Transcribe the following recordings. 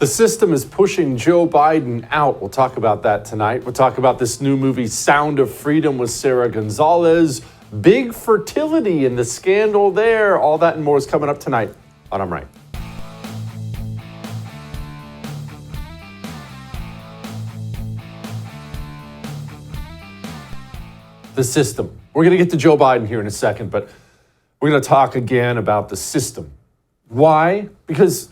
The system is pushing Joe Biden out. We'll talk about that tonight. We'll talk about this new movie, Sound of Freedom with Sara Gonzales. Big fertility and the scandal there. All that and more is coming up tonight on I'm Right. The system. We're going to get to Joe Biden here in a second, but we're going to talk again about the system. Why? Because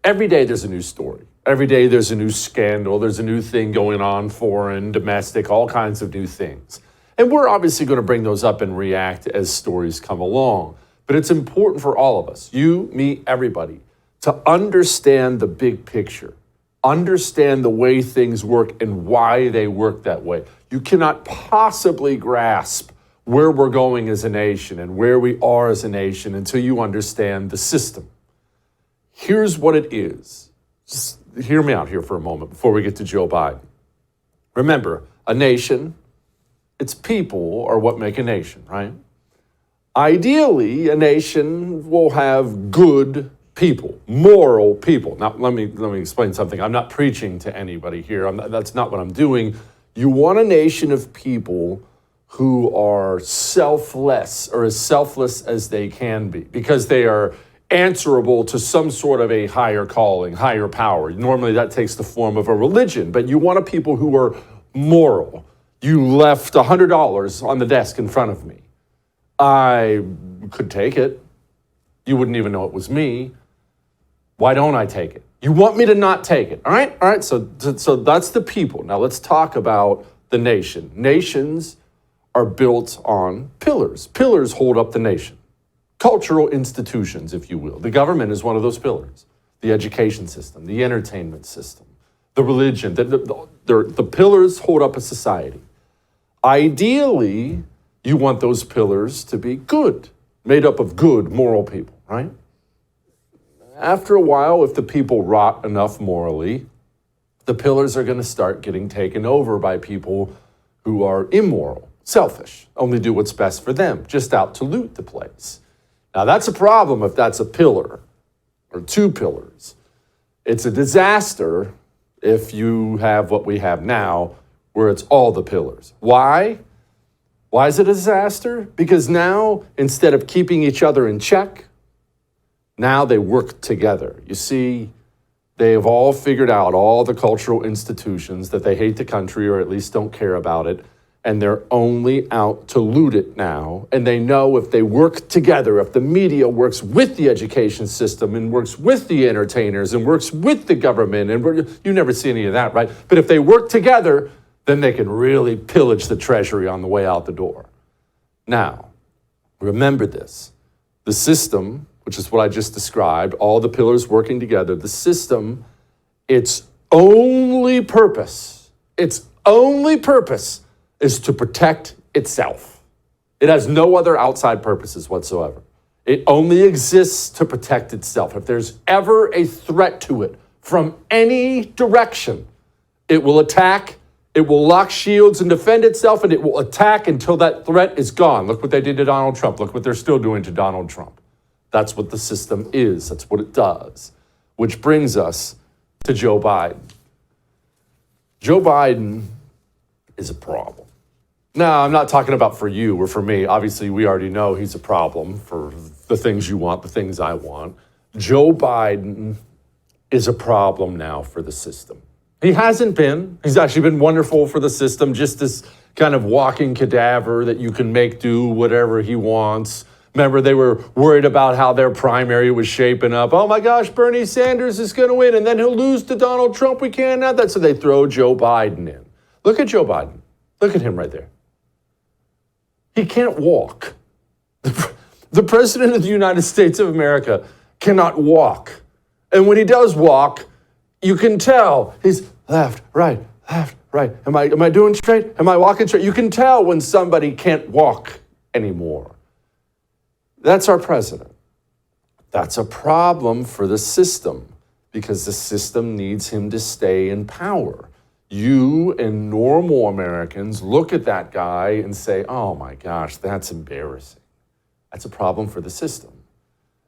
every day there's a new story. Every day there's a new scandal. There's a new thing going on, foreign, domestic, all kinds of new things. And we're obviously going to bring those up and react as stories come along. But it's important for all of us, you, me, everybody, to understand the big picture, understand the way things work and why they work that way. You cannot possibly grasp where we're going as a nation and where we are as a nation until you understand the system. Here's what it is. Just hear me out here for a moment before we get to Joe Biden. Remember, a nation, its people are what make a nation, right? Ideally, a nation will have good people, moral people. Now, let me explain something. I'm not preaching to anybody here. That's not what I'm doing. You want a nation of people who are selfless or as selfless as they can be because they are answerable to some sort of a higher calling, higher power. Normally that takes the form of a religion, but you want a people who are moral. You left $100 on the desk in front of me. I could take it. You wouldn't even know it was me. Why don't I take it? You want me to not take it. All right. So that's the people. Now let's talk about the nation. Nations are built on pillars. Pillars hold up the nation. Cultural institutions, if you will. The government is one of those pillars. The education system, the entertainment system, the religion. The pillars hold up a society. Ideally, you want those pillars to be good, made up of good, moral people, right? After a while, if the people rot enough morally, the pillars are going to start getting taken over by people who are immoral, selfish, only do what's best for them, just out to loot the place. Now, that's a problem if that's a pillar or two pillars. It's a disaster if you have what we have now, where it's all the pillars. Why? Why is it a disaster? Because now, instead of keeping each other in check, now they work together. You see, they have all figured out, all the cultural institutions, that they hate the country or at least don't care about it, and they're only out to loot it now. And they know if they work together, if the media works with the education system and works with the entertainers and works with the government, and you never see any of that, right? But if they work together, then they can really pillage the treasury on the way out the door. Now, remember this. The system, which is what I just described, all the pillars working together, the system, its only purpose is to protect itself. It has no other outside purposes whatsoever. It only exists to protect itself. If there's ever a threat to it from any direction, it will attack, it will lock shields and defend itself, and it will attack until that threat is gone. Look what they did to Donald Trump. Look what they're still doing to Donald Trump. That's what the system is. That's what it does. Which brings us to Joe Biden. Joe Biden is a problem. Now, I'm not talking about for you or for me. Obviously, we already know he's a problem for the things you want, the things I want. Joe Biden is a problem now for the system. He hasn't been. He's actually been wonderful for the system, just this kind of walking cadaver that you can make do whatever he wants. Remember, they were worried about how their primary was shaping up. Oh my gosh, Bernie Sanders is going to win, and then he'll lose to Donald Trump. We can't have that. So they throw Joe Biden in. Look at Joe Biden. Look at him right there. He can't walk. The president of the United States of America cannot walk. And when he does walk, you can tell he's left, right. Am I doing straight? Am I walking straight? You can tell when somebody can't walk anymore. That's our president. That's a problem for the system because the system needs him to stay in power. You and normal Americans look at that guy and say, oh my gosh, that's embarrassing. That's a problem for the system.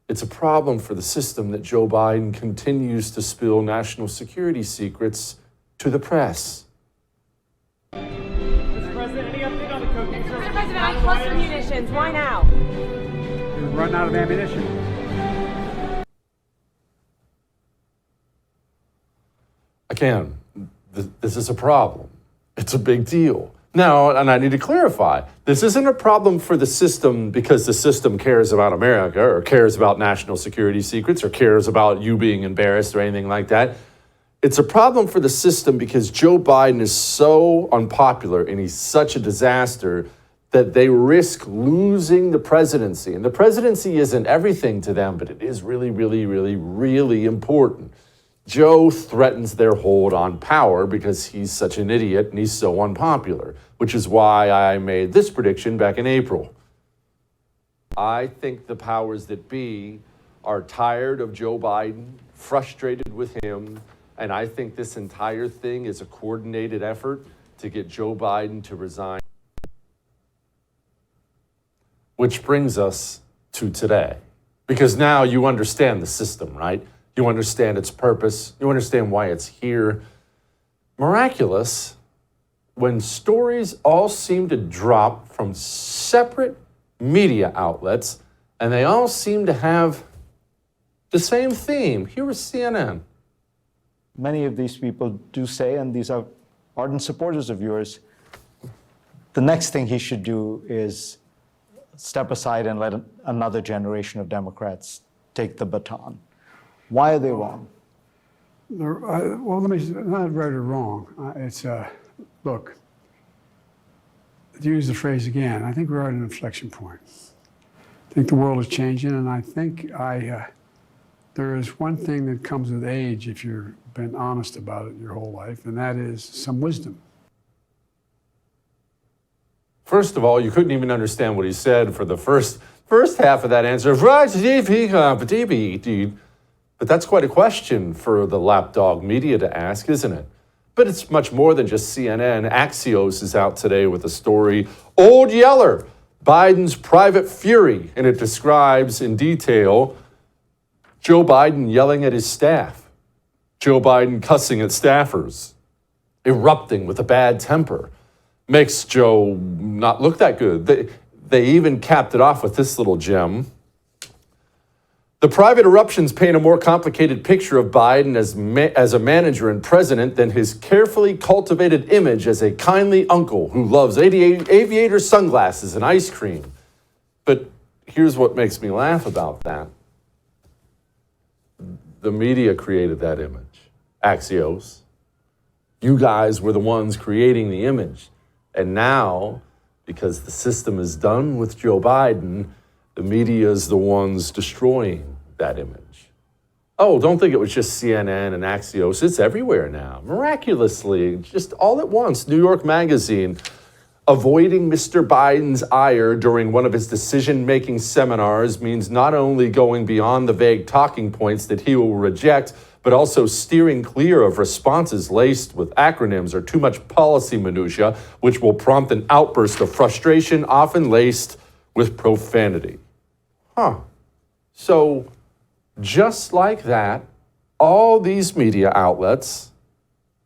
It's a problem for the system that Joe Biden continues to spill national security secrets to the press. Mr. President, any update on the cocaine service? Mr. President, I cluster munitions. Why now? We're running out of ammunition. Again, this is a problem. It's a big deal. Now, and I need to clarify, this isn't a problem for the system because the system cares about America or cares about national security secrets or cares about you being embarrassed or anything like that. It's a problem for the system because Joe Biden is so unpopular and he's such a disaster that they risk losing the presidency. And the presidency isn't everything to them, but it is really, really, really, really important. Joe threatens their hold on power because he's such an idiot and he's so unpopular, which is why I made this prediction back in April. I think the powers that be are tired of Joe Biden, frustrated with him, and I think this entire thing is a coordinated effort to get Joe Biden to resign. Which brings us to today, because now you understand the system, right? You understand its purpose. You understand why it's here. Miraculous, when stories all seem to drop from separate media outlets, and they all seem to have the same theme. Here is CNN. Many of these people do say, and these are ardent supporters of yours, the next thing he should do is step aside and let another generation of Democrats take the baton. Why are they wrong? Well, let me say, not right or wrong. Look, to use the phrase again, I think we're at an inflection point. I think the world is changing, and I think there is one thing that comes with age if you've been honest about it your whole life, and that is some wisdom. First of all, you couldn't even understand what he said for the first half of that answer. But that's quite a question for the lapdog media to ask, isn't it? But it's much more than just CNN. Axios is out today with a story, Old Yeller, Biden's private fury, and it describes in detail Joe Biden yelling at his staff, Joe Biden cussing at staffers, erupting with a bad temper. Makes Joe not look that good. They even capped it off with this little gem. The private eruptions paint a more complicated picture of Biden as a manager and president than his carefully cultivated image as a kindly uncle who loves aviator sunglasses and ice cream. But here's what makes me laugh about that. The media created that image. Axios. You guys were the ones creating the image. And now, because the system is done with Joe Biden, the media is the ones destroying that image. Oh, don't think it was just CNN and Axios. It's everywhere now. Miraculously, just all at once. New York Magazine, avoiding Mr. Biden's ire during one of his decision-making seminars means not only going beyond the vague talking points that he will reject, but also steering clear of responses laced with acronyms or too much policy minutia, which will prompt an outburst of frustration, often laced with profanity. So, just like that, all these media outlets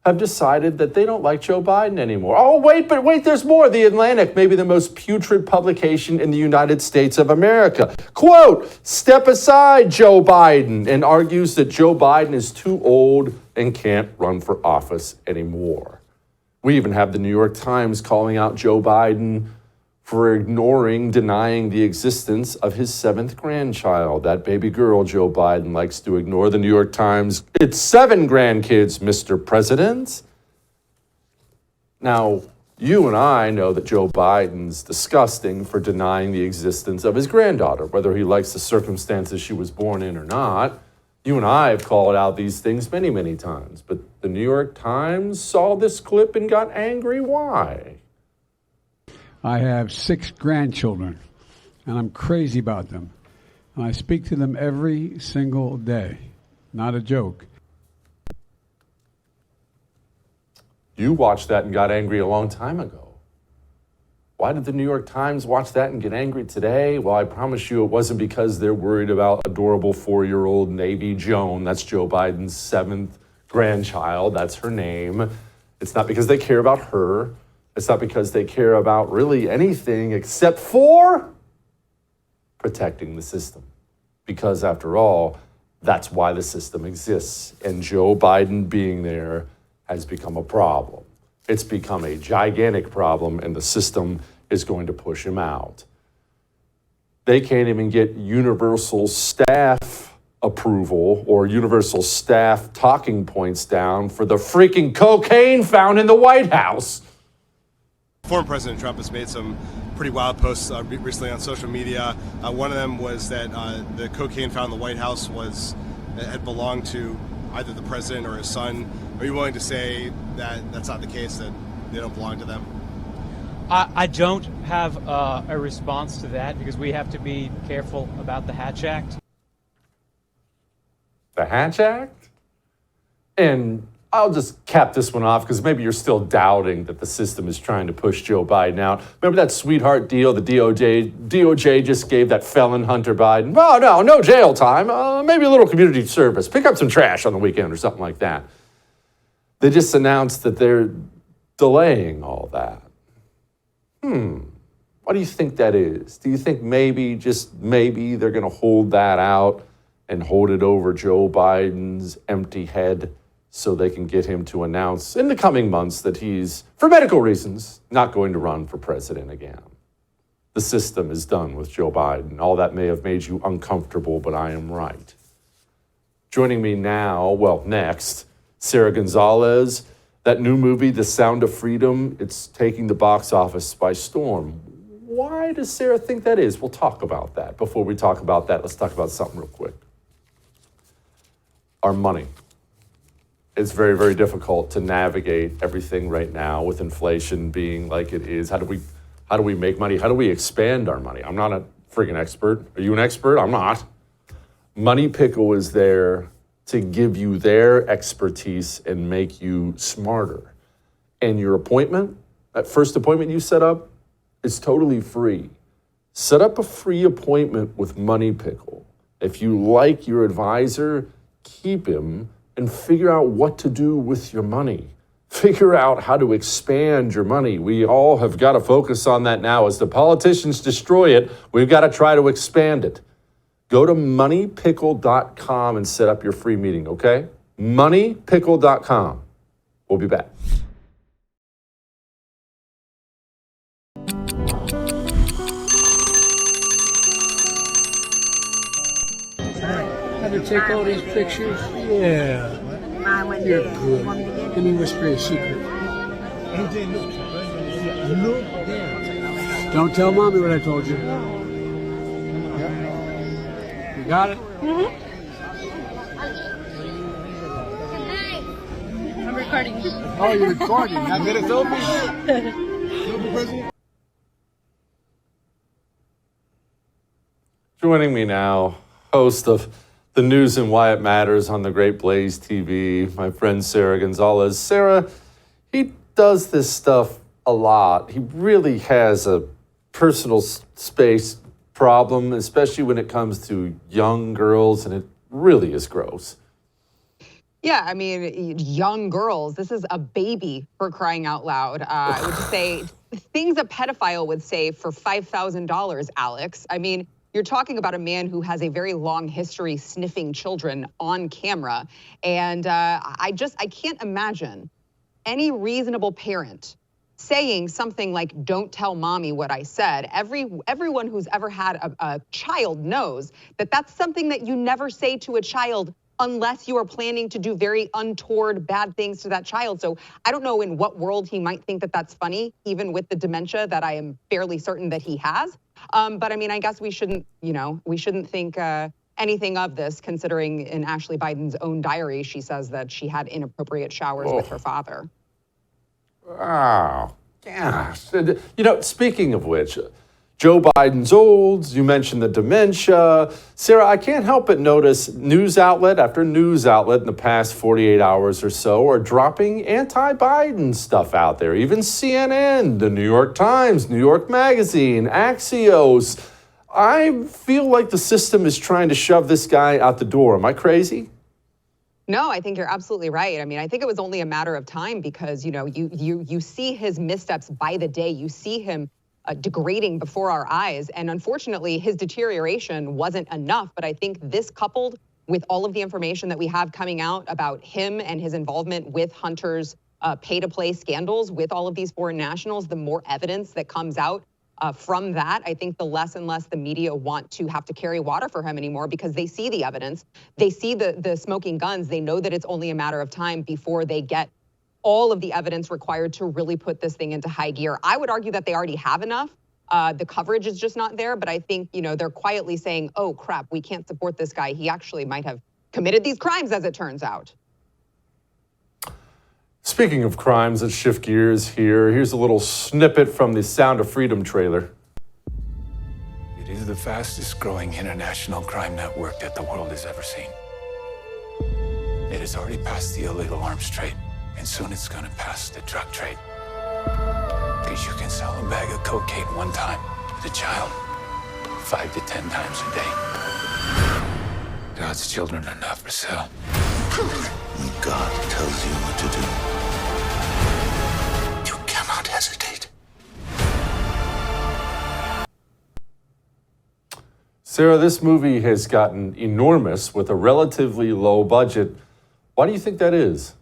have decided that they don't like Joe Biden anymore. Oh, wait, there's more. The Atlantic, maybe the most putrid publication in the United States of America. Quote, step aside, Joe Biden, and argues that Joe Biden is too old and can't run for office anymore. We even have the New York Times calling out Joe Biden for denying the existence of his 7th grandchild. That baby girl Joe Biden likes to ignore. The New York Times, it's 7 grandkids, Mr. President. Now, you and I know that Joe Biden's disgusting for denying the existence of his granddaughter, whether he likes the circumstances she was born in or not. You and I have called out these things many, many times, but the New York Times saw this clip and got angry. Why? I have 6 grandchildren, and I'm crazy about them. And I speak to them every single day. Not a joke. You watched that and got angry a long time ago. Why did the New York Times watch that and get angry today? Well, I promise you it wasn't because they're worried about adorable 4-year-old Navy Joan. That's Joe Biden's 7th grandchild. That's her name. It's not because they care about her. It's not because they care about really anything except for protecting the system. Because after all, that's why the system exists. And Joe Biden being there has become a problem. It's become a gigantic problem, and the system is going to push him out. They can't even get universal staff approval or universal staff talking points down for the freaking cocaine found in the White House. Former President Trump has made some pretty wild posts recently on social media. One of them was that the cocaine found in the White House had belonged to either the president or his son. Are you willing to say that that's not the case, that they don't belong to them? I don't have a response to that because we have to be careful about the Hatch Act. The Hatch Act? And I'll just cap this one off because maybe you're still doubting that the system is trying to push Joe Biden out. Remember that sweetheart deal the DOJ just gave that felon Hunter Biden? Oh, no jail time. Maybe a little community service. Pick up some trash on the weekend or something like that. They just announced that they're delaying all that. What do you think that is? Do you think maybe, just maybe, they're going to hold that out and hold it over Joe Biden's empty head so they can get him to announce in the coming months that he's, for medical reasons, not going to run for president again? The system is done with Joe Biden. All that may have made you uncomfortable, but I am right. Joining me now, next, Sara Gonzales. That new movie, The Sound of Freedom, it's taking the box office by storm. Why does Sara think that is? We'll talk about that. Before we talk about that, let's talk about something real quick. Our money. It's very, very difficult to navigate everything right now with inflation being like it is. How do we make money? How do we expand our money? I'm not a freaking expert. Are you an expert? I'm not. Money Pickle is there to give you their expertise and make you smarter. And your appointment, that first appointment you set up, is totally free. Set up a free appointment with Money Pickle. If you like your advisor, keep him and figure out what to do with your money. Figure out how to expand your money. We all have got to focus on that now. As the politicians destroy it, we've got to try to expand it. Go to moneypickle.com and set up your free meeting, okay? Moneypickle.com. We'll be back. Had to take all these pictures? Yeah. You're good. Let me whisper a secret. Don't tell Mommy what I told you. You got it? Mm-hmm. I'm recording. Oh, you're recording. Now get a selfie. Selfie, President. Joining me now, host of The News and Why It Matters on the Great Blaze TV, my friend Sara Gonzales. Sara, he does this stuff a lot. He really has a personal space problem, especially when it comes to young girls, and it really is gross. Yeah, I mean, young girls, this is a baby, for crying out loud. I would just say things a pedophile would say for $5,000, Alex. I mean, you're talking about a man who has a very long history sniffing children on camera. And I can't imagine any reasonable parent saying something like, don't tell mommy what I said. Everyone who's ever had a child knows that that's something that you never say to a child unless you are planning to do very untoward bad things to that child. So I don't know in what world he might think that that's funny, even with the dementia that I am fairly certain that he has. But I mean, I guess we shouldn't think anything of this, considering in Ashley Biden's own diary, she says that she had inappropriate showers with her father. Oh, gosh. You know, speaking of which, Joe Biden's old. You mentioned the dementia. Sara, I can't help but notice news outlet after news outlet in the past 48 hours or so are dropping anti-Biden stuff out there. Even CNN, the New York Times, New York Magazine, Axios. I feel like the system is trying to shove this guy out the door. Am I crazy? No, I think you're absolutely right. I mean, I think it was only a matter of time because, you see his missteps by the day. You see him degrading before our eyes. And unfortunately, his deterioration wasn't enough. But I think this coupled with all of the information that we have coming out about him and his involvement with Hunter's pay-to-play scandals with all of these foreign nationals, the more evidence that comes out from that, I think the less and less the media want to have to carry water for him anymore because they see the evidence. They see the smoking guns. They know that it's only a matter of time before they get all of the evidence required to really put this thing into high gear. I would argue that they already have enough. The coverage is just not there, but I think, they're quietly saying, oh crap, we can't support this guy. He actually might have committed these crimes as it turns out. Speaking of crimes, let's shift gears here. Here's a little snippet from the Sound of Freedom trailer. It is the fastest growing international crime network that the world has ever seen. It has already passed the illegal arms trade, and soon it's going to pass the drug trade. Because you can sell a bag of cocaine one time to a child 5 to 10 times a day. God's children are not for sale. When God tells you what to do, you cannot hesitate. Sara, this movie has gotten enormous with a relatively low budget. Why do you think that is?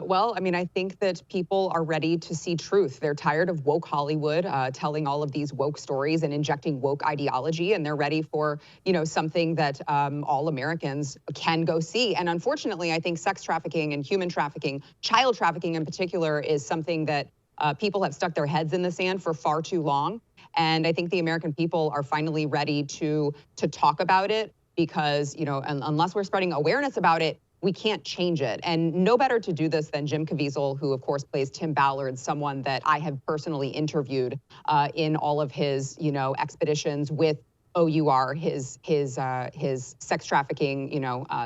Well, I mean, I think that people are ready to see truth. They're tired of woke Hollywood telling all of these woke stories and injecting woke ideology, and they're ready for, something that all Americans can go see. And unfortunately, I think sex trafficking and human trafficking, child trafficking in particular, is something that people have stuck their heads in the sand for far too long. And I think the American people are finally ready to talk about it because, unless we're spreading awareness about it, we can't change it. And no better to do this than Jim Caviezel, who of course plays Tim Ballard, someone that I have personally interviewed in all of his, expeditions with OUR, his sex trafficking,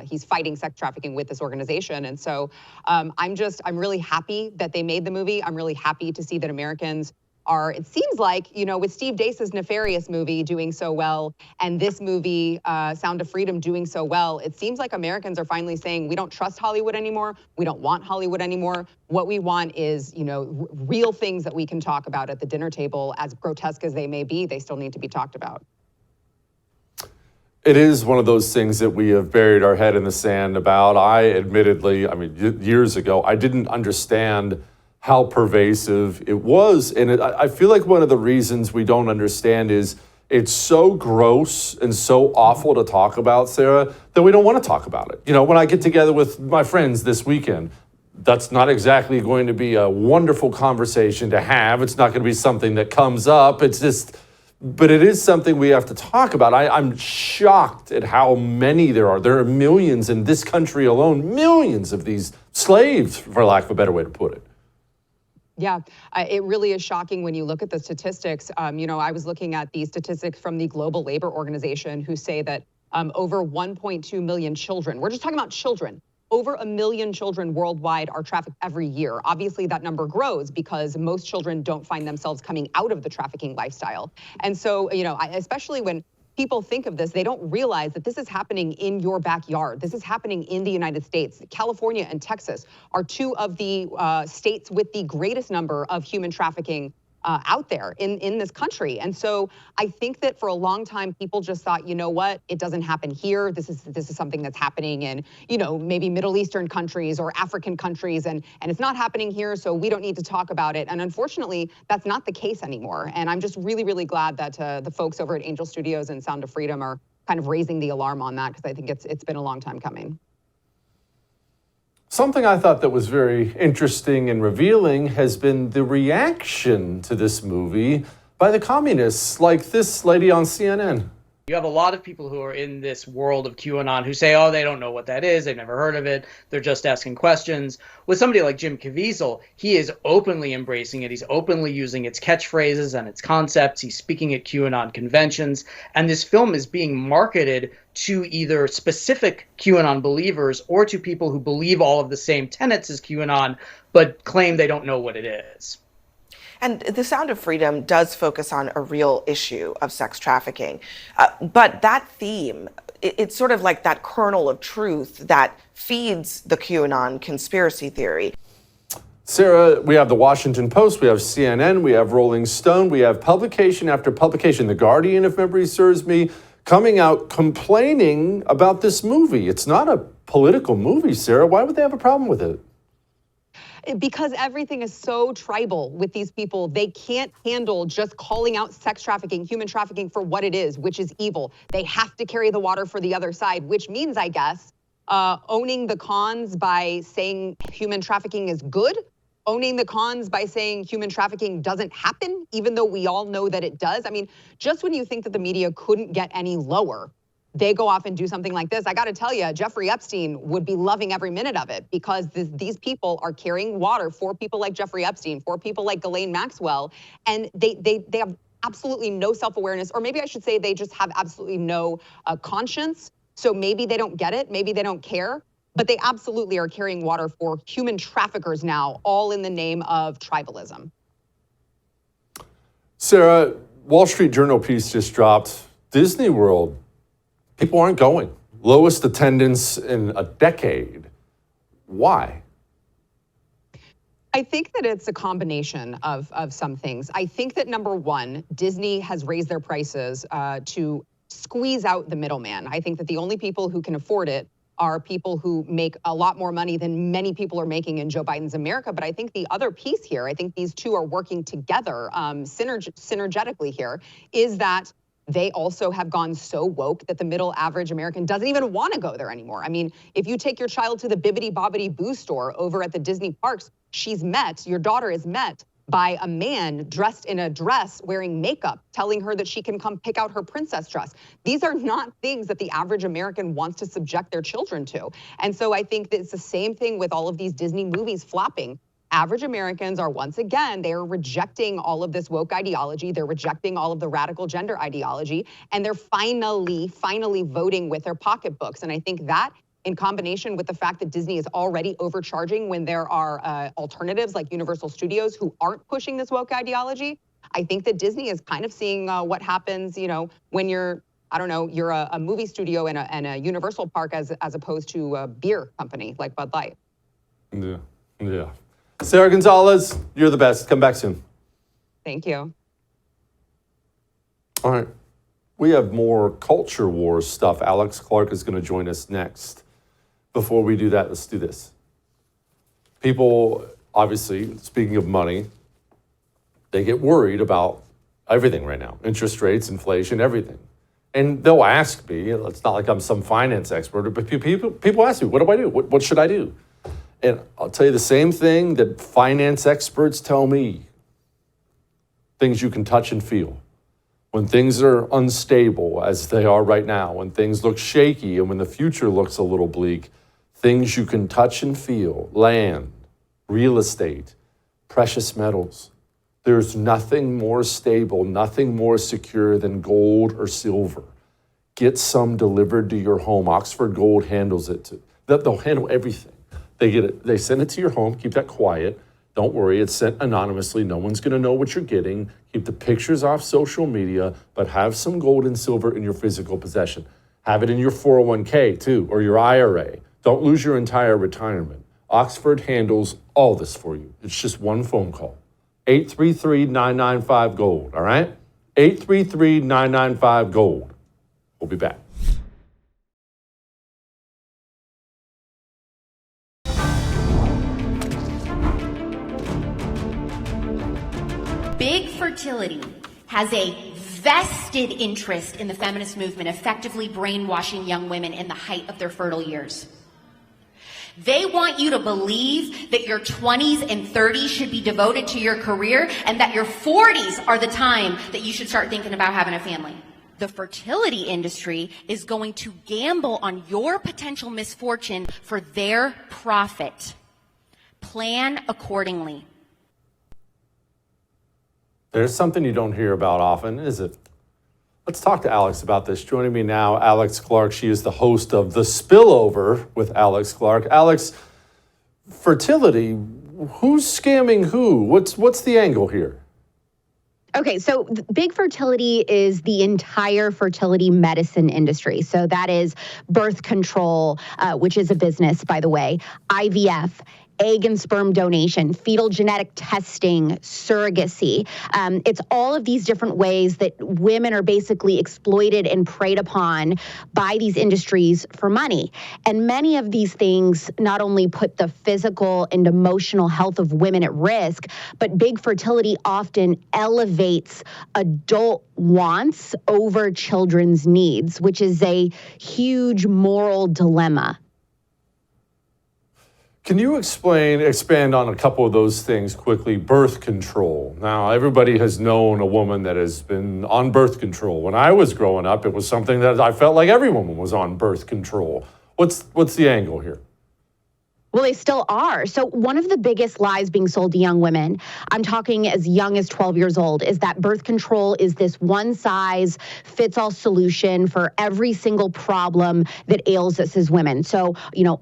he's fighting sex trafficking with this organization. And so I'm really happy that they made the movie. I'm really happy to see that Americans are, it seems like, with Steve Deace's Nefarious movie doing so well and this movie, Sound of Freedom, doing so well, it seems like Americans are finally saying, we don't trust Hollywood anymore. We don't want Hollywood anymore. What we want is, real things that we can talk about at the dinner table. As grotesque as they may be, they still need to be talked about. It is one of those things that we have buried our head in the sand about. Years ago, I didn't understand how pervasive it was. And I feel like one of the reasons we don't understand is it's so gross and so awful to talk about, Sara, that we don't want to talk about it. When I get together with my friends this weekend, that's not exactly going to be a wonderful conversation to have. It's not going to be something that comes up. But it is something we have to talk about. I'm shocked at how many there are. There are millions in this country alone, millions of these slaves, for lack of a better way to put it. Yeah, it really is shocking when you look at the statistics. I was looking at the statistics from the Global Labor Organization who say that over 1.2 million children, we're just talking about children, over 1 million children worldwide are trafficked every year. Obviously, that number grows because most children don't find themselves coming out of the trafficking lifestyle. And so, especially when people think of this, they don't realize that this is happening in your backyard. This is happening in the United States. California and Texas are two of the states with the greatest number of human trafficking out there in this country. And so I think that for a long time, people just thought, you know what, it doesn't happen here. This is something that's happening in, maybe Middle Eastern countries or African countries, and it's not happening here, so we don't need to talk about it. And unfortunately, that's not the case anymore. And I'm just really, really glad that the folks over at Angel Studios and Sound of Freedom are kind of raising the alarm on that, because I think it's been a long time coming. Something I thought that was very interesting and revealing has been the reaction to this movie by the communists, like this lady on CNN. You have a lot of people who are in this world of QAnon who say, oh, they don't know what that is. They've never heard of it. They're just asking questions. With somebody like Jim Caviezel, he is openly embracing it. He's openly using its catchphrases and its concepts. He's speaking at QAnon conventions. And this film is being marketed to either specific QAnon believers or to people who believe all of the same tenets as QAnon, but claim they don't know what it is. And The Sound of Freedom does focus on a real issue of sex trafficking. But that theme, it's sort of like that kernel of truth that feeds the QAnon conspiracy theory. Sarah, we have the Washington Post, we have CNN, we have Rolling Stone, we have publication after publication, The Guardian, if memory serves me, coming out complaining about this movie. It's not a political movie, Sarah. Why would they have a problem with it? Because everything is so tribal with these people. They can't handle just calling out sex trafficking, human trafficking for what it is, which is evil. They have to carry the water for the other side, which means, I guess, owning the cons by saying human trafficking is good, owning the cons by saying human trafficking doesn't happen, even though we all know that it does. I mean, just when you think that the media couldn't get any lower, they go off and do something like this. I got to tell you, Jeffrey Epstein would be loving every minute of it, because these people are carrying water for people like Jeffrey Epstein, for people like Ghislaine Maxwell, and they have absolutely no self-awareness, or maybe I should say they just have absolutely no conscience. So maybe they don't get it, maybe they don't care, but they absolutely are carrying water for human traffickers now, all in the name of tribalism. Sarah, Wall Street Journal piece just dropped. Disney World, people aren't going. Lowest attendance in a decade. Why? I think that it's a combination of some things. I think that, number one, Disney has raised their prices to squeeze out the middleman. I think that the only people who can afford it are people who make a lot more money than many people are making in Joe Biden's America. But I think the other piece here, I think these two are working together synergetically here, is that they also have gone so woke that the middle average American doesn't even want to go there anymore. I mean, if you take your child to the Bibbidi Bobbidi Boo store over at the Disney parks, your daughter is met by a man dressed in a dress wearing makeup, telling her that she can come pick out her princess dress. These are not things that the average American wants to subject their children to. And so I think that it's the same thing with all of these Disney movies flopping. Average Americans are, once again, they are rejecting all of this woke ideology. They're rejecting all of the radical gender ideology. And they're finally voting with their pocketbooks. And I think that, in combination with the fact that Disney is already overcharging when there are alternatives like Universal Studios who aren't pushing this woke ideology, I think that Disney is kind of seeing what happens, when you're a movie studio and a Universal park as opposed to a beer company like Bud Light. Yeah. Sara Gonzales, you're the best. Come back soon. Thank you. All right. We have more culture war stuff. Alex Clark is going to join us next. Before we do that, let's do this. People, obviously, speaking of money, they get worried about everything right now. Interest rates, inflation, everything. And they'll ask me, it's not like I'm some finance expert, but people ask me, what do I do? What should I do? And I'll tell you the same thing that finance experts tell me. Things you can touch and feel. When things are unstable, as they are right now, when things look shaky and when the future looks a little bleak, things you can touch and feel, land, real estate, precious metals. There's nothing more stable, nothing more secure than gold or silver. Get some delivered to your home. Oxford Gold handles it. They'll handle everything. They send it to your home. Keep that quiet. Don't worry, it's sent anonymously. No one's going to know what you're getting. Keep the pictures off social media, but have some gold and silver in your physical possession. Have it in your 401k too, or your IRA. Don't lose your entire retirement. Oxford handles all this for you. It's just one phone call. 833-995-GOLD, all right? 833-995-GOLD. We'll be back. Big Fertility has a vested interest in the feminist movement, effectively brainwashing young women in the height of their fertile years. They want you to believe that your 20s and 30s should be devoted to your career and that your 40s are the time that you should start thinking about having a family. The fertility industry is going to gamble on your potential misfortune for their profit. Plan accordingly. There's something you don't hear about often, is it? Let's talk to Alex about this. Joining me now, Alex Clark. She is the host of The Spillover with Alex Clark. Alex, fertility, who's scamming who? What's the angle here? Okay, so big fertility is the entire fertility medicine industry. So that is birth control, which is a business, by the way, IVF, egg and sperm donation, fetal genetic testing, surrogacy. It's all of these different ways that women are basically exploited and preyed upon by these industries for money. And many of these things not only put the physical and emotional health of women at risk, but big fertility often elevates adult wants over children's needs, which is a huge moral dilemma. Can you expand on a couple of those things quickly? Birth control. Now, everybody has known a woman that has been on birth control. When I was growing up, it was something that I felt like every woman was on birth control. What's the angle here? Well, they still are. So one of the biggest lies being sold to young women, I'm talking as young as 12 years old, is that birth control is this one-size-fits-all solution for every single problem that ails us as women. So,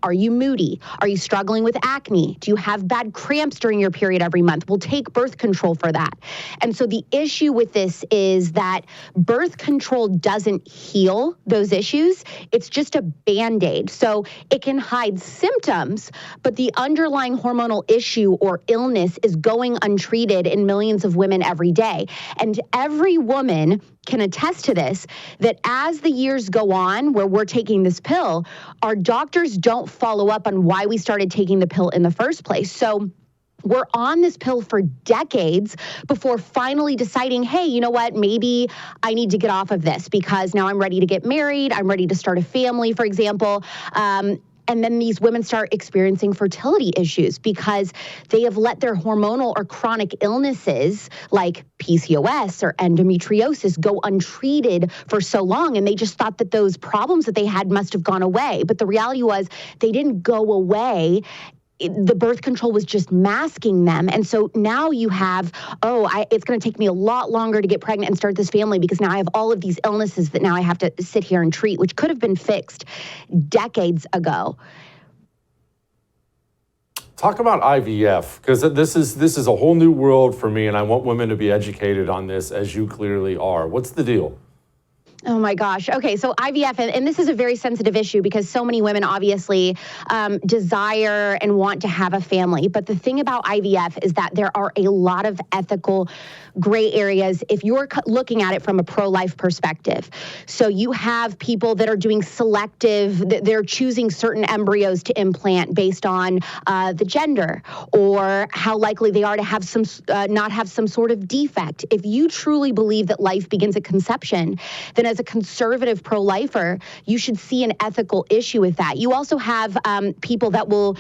are you moody? Are you struggling with acne? Do you have bad cramps during your period every month? We'll take birth control for that. And so the issue with this is that birth control doesn't heal those issues. It's just a Band-Aid. So it can hide symptoms, but the underlying hormonal issue or illness is going untreated in millions of women every day. And every woman can attest to this, that as the years go on where we're taking this pill, our doctors don't follow up on why we started taking the pill in the first place. So we're on this pill for decades before finally deciding, hey, you know what, maybe I need to get off of this because now I'm ready to get married, I'm ready to start a family, for example. And then these women start experiencing fertility issues because they have let their hormonal or chronic illnesses like PCOS or endometriosis go untreated for so long. And they just thought that those problems that they had must have gone away. But the reality was they didn't go away. The birth control was just masking them. And so now you have, it's going to take me a lot longer to get pregnant and start this family because now I have all of these illnesses that now I have to sit here and treat, which could have been fixed decades ago. Talk about IVF, because this is a whole new world for me, and I want women to be educated on this, as you clearly are. What's the deal? Oh my gosh. Okay, so IVF, and this is a very sensitive issue because so many women obviously desire and want to have a family. But the thing about IVF is that there are a lot of ethical gray areas if you're looking at it from a pro-life perspective. So you have people that are doing they're choosing certain embryos to implant based on the gender or how likely they are to have not have some sort of defect. If you truly believe that life begins at conception, then as a conservative pro-lifer, you should see an ethical issue with that. You also have people that will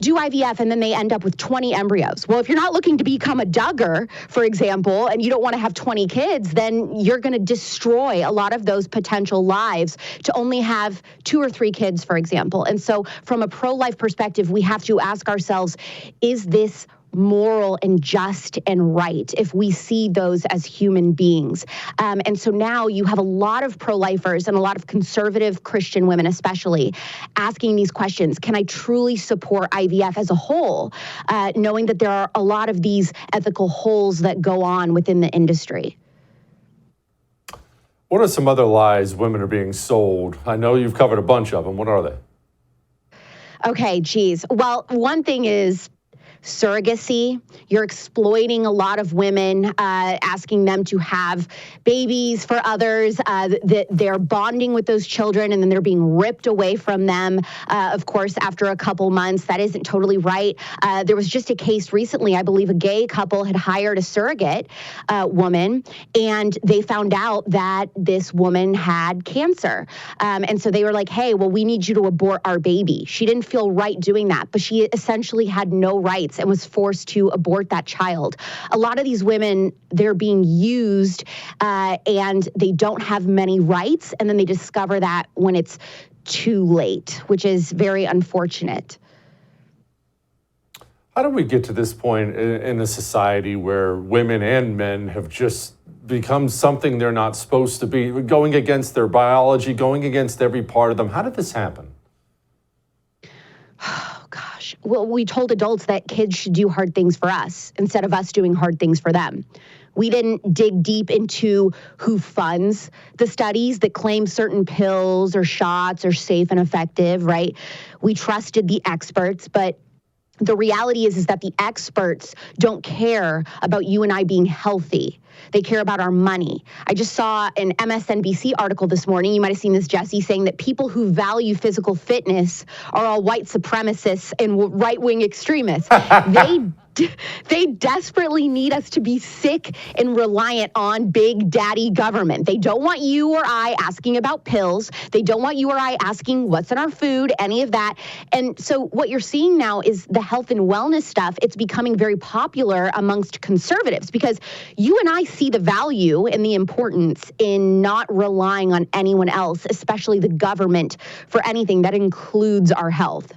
do IVF and then they end up with 20 embryos. Well, if you're not looking to become a Duggar, for example, and you don't want to have 20 kids, then you're going to destroy a lot of those potential lives to only have 2 or 3 kids, for example. And so from a pro-life perspective, we have to ask ourselves, is this moral and just and right if we see those as human beings? And so now you have a lot of pro-lifers and a lot of conservative Christian women especially asking these questions. Can I truly support IVF as a whole, knowing that there are a lot of these ethical holes that go on within the industry? What are some other lies women are being sold? I know you've covered a bunch of them. What are they? Okay, geez. Well, one thing is surrogacy. You're exploiting a lot of women, asking them to have babies for others. They're bonding with those children and then they're being ripped away from them, of course, after a couple months. That isn't totally right. There was just a case recently, I believe a gay couple had hired a surrogate woman and they found out that this woman had cancer. And so they were like, hey, well, we need you to abort our baby. She didn't feel right doing that, but she essentially had no rights. rights and was forced to abort that child. A lot of these women, they're being used and they don't have many rights, and then they discover that when it's too late, which is very unfortunate. How do we get to this point in a society where women and men have just become something they're not supposed to be, going against their biology, going against every part of them? How did this happen? Oh, gosh. Well, we told adults that kids should do hard things for us instead of us doing hard things for them. We didn't dig deep into who funds the studies that claim certain pills or shots are safe and effective, right? We trusted the experts, but the reality is that the experts don't care about you and I being healthy. They care about our money. I just saw an MSNBC article this morning, you might have seen this, Jesse, saying that people who value physical fitness are all white supremacists and right-wing extremists. They desperately need us to be sick and reliant on big daddy government. They don't want you or I asking about pills. They don't want you or I asking what's in our food, any of that. And so what you're seeing now is the health and wellness stuff. It's becoming very popular amongst conservatives because you and I see the value and the importance in not relying on anyone else, especially the government, for anything that includes our health.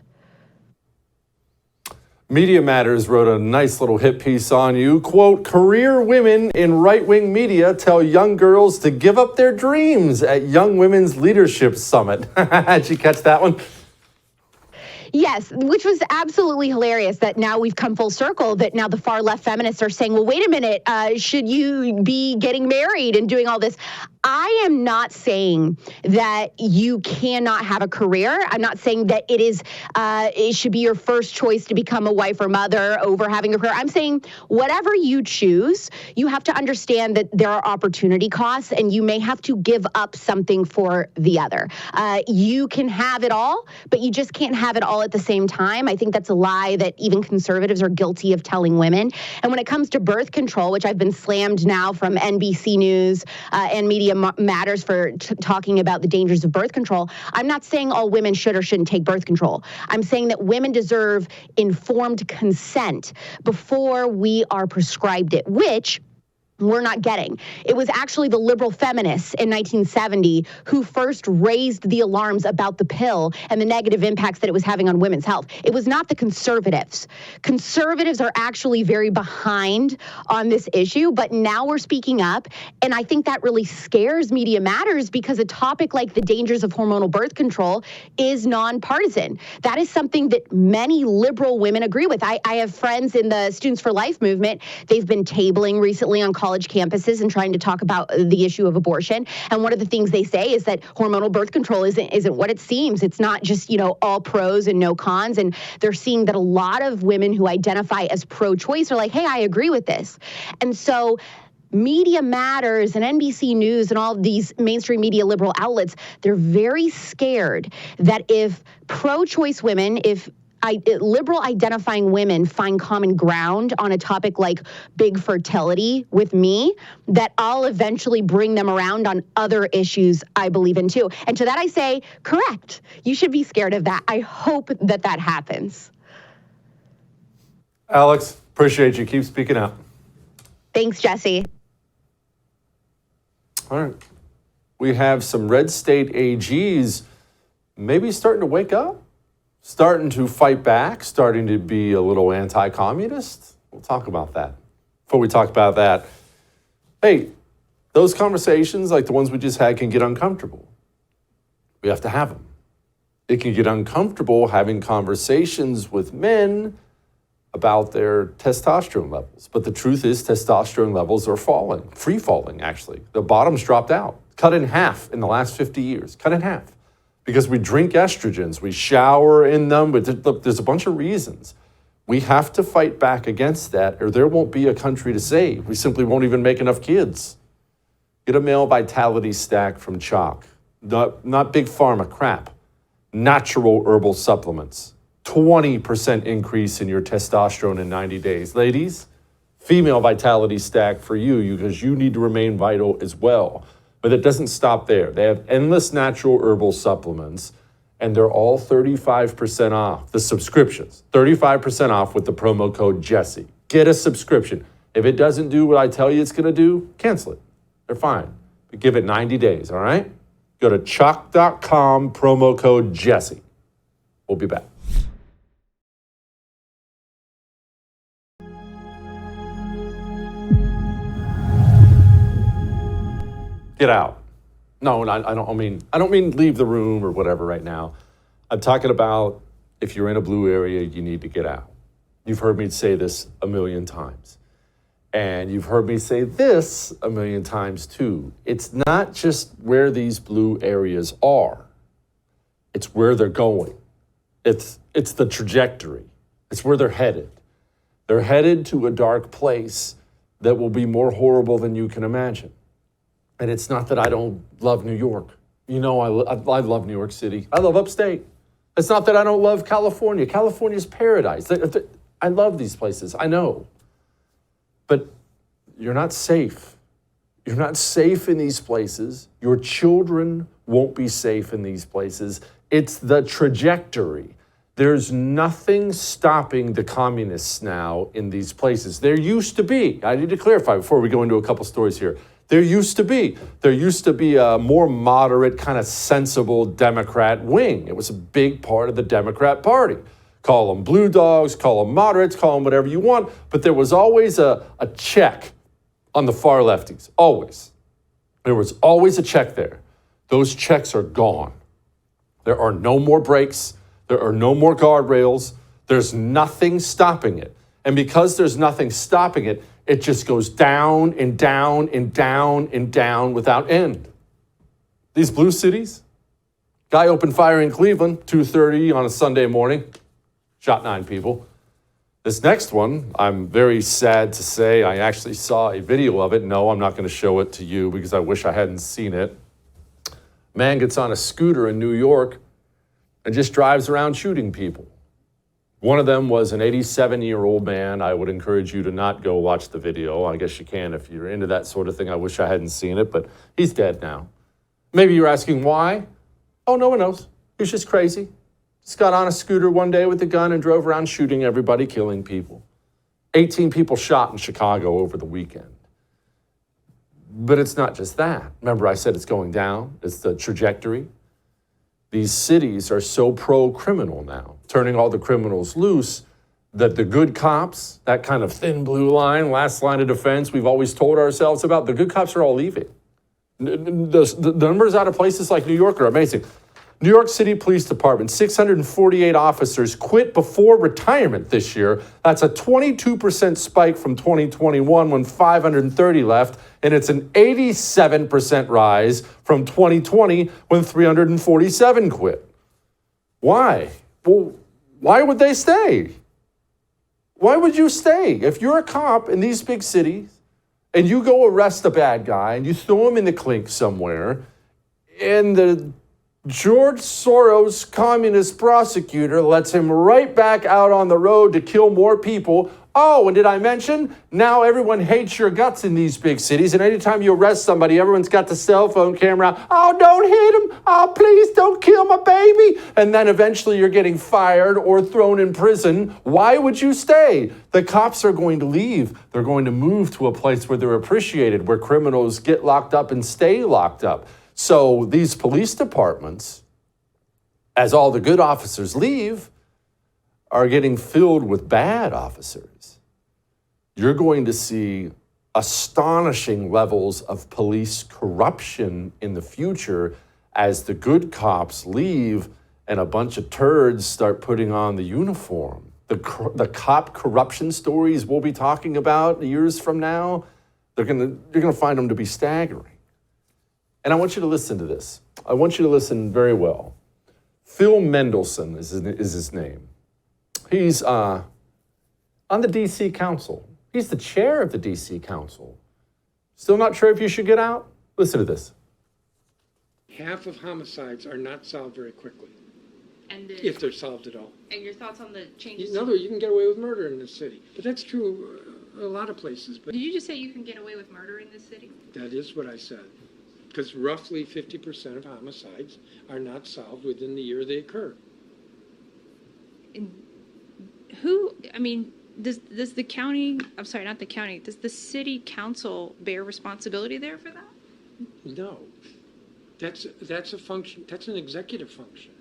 Media Matters wrote a nice little hit piece on you. Quote, career women in right-wing media tell young girls to give up their dreams at Young Women's Leadership Summit. Did you catch that one? Yes, which was absolutely hilarious that now we've come full circle, that now the far left feminists are saying, well, wait a minute, should you be getting married and doing all this? I am not saying that you cannot have a career. I'm not saying that it should be your first choice to become a wife or mother over having a career. I'm saying whatever you choose, you have to understand that there are opportunity costs and you may have to give up something for the other. You can have it all, but you just can't have it all at the same time. I think that's a lie that even conservatives are guilty of telling women. And when it comes to birth control, which I've been slammed now from NBC News and Media Matters for talking about the dangers of birth control, I'm not saying all women should or shouldn't take birth control. I'm saying that women deserve informed consent before we are prescribed it, which we're not getting. It was actually the liberal feminists in 1970 who first raised the alarms about the pill and the negative impacts that it was having on women's health. It was not the conservatives. Conservatives are actually very behind on this issue, but now we're speaking up. And I think that really scares Media Matters because a topic like the dangers of hormonal birth control is nonpartisan. That is something that many liberal women agree with. I have friends in the Students for Life movement. They've been tabling recently on college campuses and trying to talk about the issue of abortion. And one of the things they say is that hormonal birth control isn't what it seems. It's not just, all pros and no cons. And they're seeing that a lot of women who identify as pro-choice are like, hey, I agree with this. And so Media Matters and NBC News and all of these mainstream media liberal outlets, they're very scared that if pro-choice women, if liberal identifying women find common ground on a topic like big fertility with me, that I'll eventually bring them around on other issues I believe in too. And to that I say, correct. You should be scared of that. I hope that that happens. Alex, appreciate you. Keep speaking out. Thanks, Jesse. All right. We have some red state AGs maybe starting to wake up. Starting to fight back, starting to be a little anti-communist. We'll talk about that. Before we talk about that, hey, those conversations like the ones we just had can get uncomfortable. We have to have them. It can get uncomfortable having conversations with men about their testosterone levels. But the truth is testosterone levels are falling, free falling actually. The bottom's dropped out, cut in half in the last 50 years, cut in half. Because we drink estrogens, we shower in them, but look, there's a bunch of reasons. We have to fight back against that or there won't be a country to save. We simply won't even make enough kids. Get a male vitality stack from Chalk. Not big pharma crap. Natural herbal supplements. 20% increase in your testosterone in 90 days. Ladies, female vitality stack for you because you need to remain vital as well. But it doesn't stop there. They have endless natural herbal supplements and they're all 35% off. The subscriptions, 35% off with the promo code Jesse. Get a subscription. If it doesn't do what I tell you it's going to do, cancel it. They're fine. But give it 90 days, all right? Go to chuck.com, promo code Jesse. We'll be back. Get out. No, I don't mean leave the room or whatever right now. I'm talking about if you're in a blue area, you need to get out. You've heard me say this a million times. And you've heard me say this a million times too. It's not just where these blue areas are. It's where they're going. It's the trajectory. It's where they're headed. They're headed to a dark place that will be more horrible than you can imagine. And it's not that I don't love New York. You know, I love New York City. I love upstate. It's not that I don't love California. California's paradise. I love these places, I know. But you're not safe. You're not safe in these places. Your children won't be safe in these places. It's the trajectory. There's nothing stopping the communists now in these places. There used to be, I need to clarify before we go into a couple stories here. There used to be a more moderate, kind of sensible Democrat wing. It was a big part of the Democrat Party. Call them blue dogs, call them moderates, call them whatever you want, but there was always a check on the far lefties, always. There was always a check there. Those checks are gone. There are no more brakes. There are no more guardrails. There's nothing stopping it. And because there's nothing stopping it, it just goes down and down and down and down without end. These blue cities, guy opened fire in Cleveland, 2:30 on a Sunday morning, shot 9 people. This next one, I'm very sad to say, I actually saw a video of it. No, I'm not going to show it to you because I wish I hadn't seen it. Man gets on a scooter in New York and just drives around shooting people. One of them was an 87-year-old man. I would encourage you to not go watch the video. I guess you can if you're into that sort of thing. I wish I hadn't seen it, but he's dead now. Maybe you're asking why? Oh, no one knows. He's just crazy. Just got on a scooter one day with a gun and drove around shooting everybody, killing people. 18 people shot in Chicago over the weekend. But it's not just that. Remember, I said it's going down. It's the trajectory. These cities are so pro-criminal now, turning all the criminals loose, that the good cops, that kind of thin blue line, last line of defense we've always told ourselves about, the good cops are all leaving. The numbers out of places like New York are amazing. New York City Police Department, 648 officers quit before retirement this year. That's a 22% spike from 2021 when 530 left, and it's an 87% rise from 2020 when 347 quit. Why? Well, why would they stay? Why would you stay? If you're a cop in these big cities and you go arrest a bad guy and you throw him in the clink somewhere, and the George Soros communist prosecutor lets him right back out on the road to kill more people. Oh, and did I mention, now everyone hates your guts in these big cities, and anytime you arrest somebody, everyone's got the cell phone camera. Oh, don't hit him. Oh, please don't kill my baby. And then eventually you're getting fired or thrown in prison. Why would you stay? The cops are going to leave. They're going to move to a place where they're appreciated, where criminals get locked up and stay locked up. So these police departments, as all the good officers leave, are getting filled with bad officers. You're going to see astonishing levels of police corruption in the future as the good cops leave and a bunch of turds start putting on the uniform. The cop corruption stories we'll be talking about years from now, you're gonna find them to be staggering. And I want you to listen to this. I want you to listen very well. Phil Mendelson is his name. He's on the DC Council. He's the chair of the DC Council. Still not sure if you should get out? Listen to this. Half of homicides are not solved very quickly, And if they're solved at all. And your thoughts on the changes? In other words, you can get away with murder in this city, but that's true a lot of places. But Did you just say you can get away with murder in this city? that is what I said. because roughly 50% of homicides are not solved within the year they occur. Does the county, I'm sorry, not the county, does the city council bear responsibility there for that? No, that's a function, that's an executive function.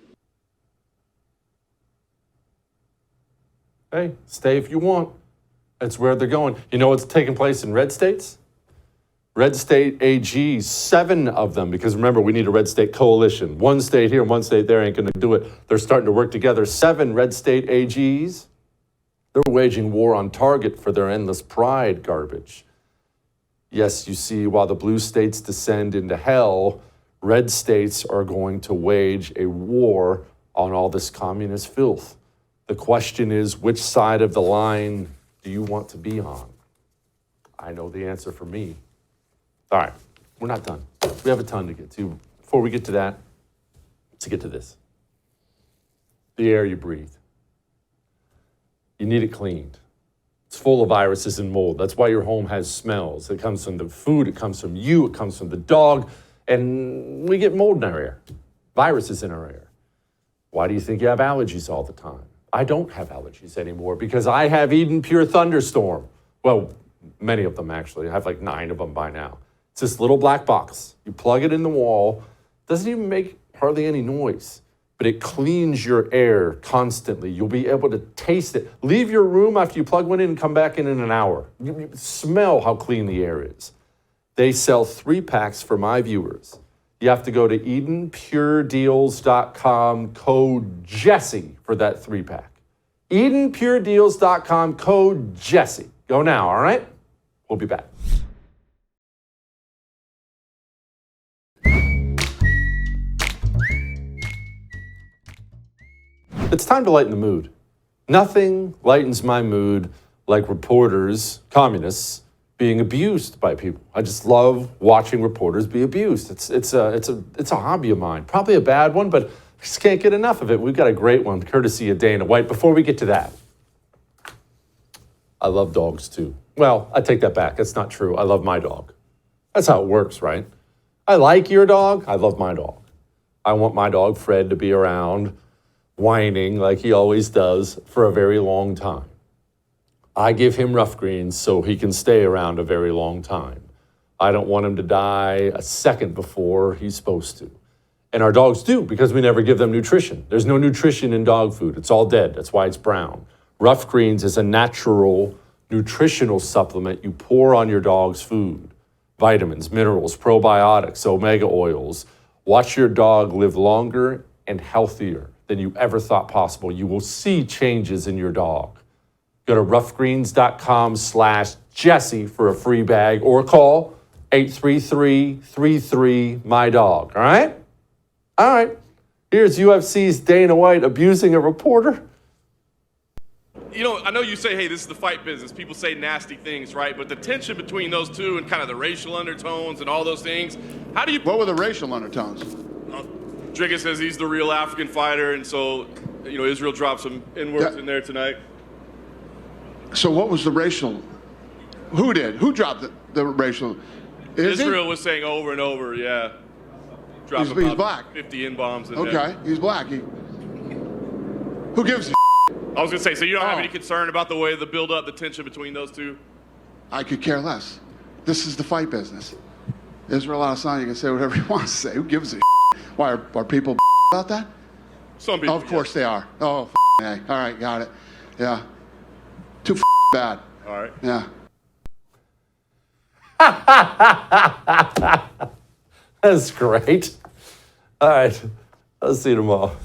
Hey, stay if you want. That's where they're going. You know what's taking place in red states? Red state AGs, 7 of them, because remember, we need a red state coalition. One state here, one state there ain't going to do it. They're starting to work together. 7 red state AGs, they're waging war on Target for their endless pride garbage. Yes, you see, while the blue states descend into hell, red states are going to wage a war on all this communist filth. The question is, which side of the line do you want to be on? I know the answer for me. All right, we're not done. We have a ton to get to. Before we get to that, let's get to this. The air you breathe. You need it cleaned. It's full of viruses and mold. That's why your home has smells. It comes from the food, it comes from you, it comes from the dog, and we get mold in our air, viruses in our air. Why do you think you have allergies all the time? I don't have allergies anymore because I have Eden Pure Thunderstorm. Well, many of them actually. I have like 9 of them by now. It's this little black box. You plug it in the wall. Doesn't even make hardly any noise, but it cleans your air constantly. You'll be able to taste it. Leave your room after you plug one in and come back in an hour. You smell how clean the air is. They sell 3-packs for my viewers. You have to go to EdenPureDeals.com, code Jesse for that 3-pack. EdenPureDeals.com, code Jesse. Go now, all right? We'll be back. It's time to lighten the mood. Nothing lightens my mood like reporters, communists, being abused by people. I just love watching reporters be abused. It's a hobby of mine. Probably a bad one, but I just can't get enough of it. We've got a great one, courtesy of Dana White. Before we get to that, I love dogs too. Well, I take that back. That's not true. I love my dog. That's how it works, right? I like your dog. I love my dog. I want my dog, Fred, to be around, whining like he always does for a very long time. I give him rough greens so he can stay around a very long time. I don't want him to die a second before he's supposed to. And our dogs do, because we never give them nutrition. There's no nutrition in dog food. It's all dead. That's why it's brown. Rough greens is a natural nutritional supplement you pour on your dog's food. Vitamins, minerals, probiotics, omega oils. Watch your dog live longer and healthier than you ever thought possible. You will see changes in your dog. Go to roughgreens.com/Jesse for a free bag or call 833-33-MY-DOG. All right? All right. Here's UFC's Dana White abusing a reporter. You know, I know you say, hey, this is the fight business. People say nasty things, right? But the tension between those two and kind of the racial undertones and all those things, how do you... What were the racial undertones? Drigga says he's the real African fighter, and so, you know, Israel dropped some N-words in there tonight. So what was the racial? Who did? Who dropped the racial? Israel was saying over and over, yeah. Dropped He's black. 50 N-bombs in there. Okay, he's black. Who gives a I was going to say, so you don't have any concern about the way the build-up, the tension between those two? I could care less. This is the fight business. Israel Adesanya can say whatever he wants to say. Who gives a Why are people about that? Some people. Of course they are. Oh, hey. All right, got it. Yeah. Too bad. All right. Yeah. That's great. All right. I'll see you tomorrow.